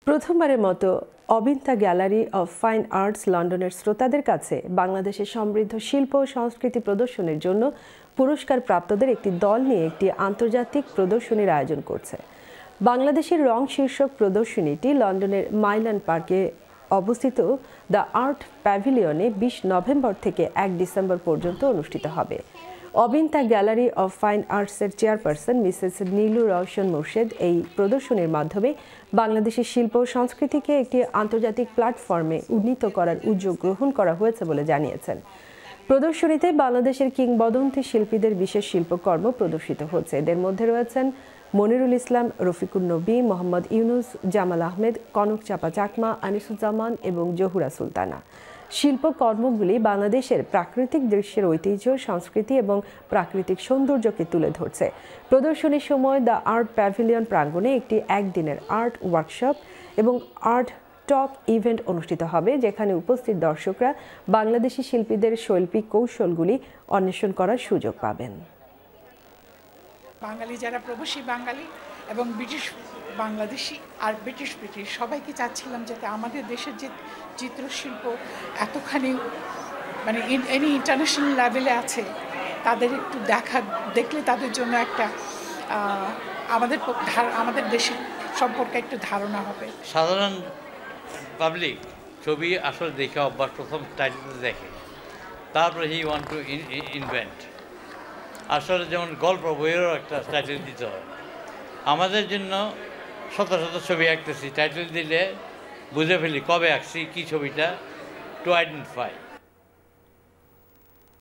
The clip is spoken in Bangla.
প্রথমবারের মতো Abinta gallery of fine arts লন্ডনের শ্রোতাদের কাছে বাংলাদেশের সমৃদ্ধ শিল্প ও সংস্কৃতি প্রদর্শনের জন্য পুরস্কার প্রাপ্তদের একটি দল নিয়ে একটি আন্তর্জাতিক প্রদর্শনীর আয়োজন করছে। বাংলাদেশের রং শীর্ষক প্রদর্শনীটি লন্ডনের মাইল্যান্ড পার্কে অবস্থিত দ্য আর্ট প্যাভিলিয়নে ২০ নভেম্বর থেকে ১ ডিসেম্বর পর্যন্ত অনুষ্ঠিত হবে। অবিন্তা গ্যালারি অব ফাইন আর্টসের চেয়ারপারসন মিসেস নীলু রওশন মোর্শেদ এই প্রদর্শনীর মাধ্যমে বাংলাদেশের শিল্প ও সংস্কৃতিকে একটি আন্তর্জাতিক প্ল্যাটফর্মে উন্নীত করার উদ্যোগ গ্রহণ করা হয়েছে বলে জানিয়েছেন। প্রদর্শনীতে বাংলাদেশের কিংবদন্তি শিল্পীদের বিশেষ শিল্পকর্ম প্রদর্শিত হচ্ছে। এদের মধ্যে রয়েছেন মনিরুল ইসলাম, রফিকুন নবী, মোহাম্মদ ইউনুস, জামাল আহমেদ, কনক চাপা চাকমা, আনিসুজ্জামান এবং জহুরা সুলতানা। শিল্পকর্মগুলি বাংলাদেশের প্রাকৃতিক দৃশ্যের ঐতিহ্য, সংস্কৃতি এবং প্রাকৃতিক সৌন্দর্যকে তুলে ধরছে। প্রদর্শনীর সময় দ্য আর্ট প্যাভিলিয়ন প্রাঙ্গণে একটি একদিনের আর্ট ওয়ার্কশপ এবং আর্ট টক ইভেন্ট অনুষ্ঠিত হবে, যেখানে উপস্থিত দর্শকরা বাংলাদেশি শিল্পীদের শৈল্পিক কৌশলগুলি অন্বেষণ করার সুযোগ পাবেন। বাঙালি যারা প্রবাসী বাঙালি এবং ব্রিটিশ বাংলাদেশি আর ব্রিটিশ সবাইকে চাচ্ছিলাম যাতে আমাদের দেশের যে চিত্রশিল্প এতখানি মানে ইন্টারন্যাশনাল লেভেলে আছে, তাদের একটু দেখলে তাদের জন্য একটা আমাদের দেশের সম্পর্কে একটু ধারণা হবে। সাধারণ পাবলিক ছবি আসলে দেখে অভ্যাস, প্রথম টাইটেল দেখে, তারপরে হি ওয়ান্ট টু ইনভেন্ট। আসলে যেমন গল্প বইয়েরও একটা টাইটেল দিতে হয়। আমাদের জন্য শত শত ছবি আঁকতেছি, টাইটেল দিলে বুঝে ফেলি কবে আঁকছি, কী ছবিটা, টু আইডেন্টিফাই।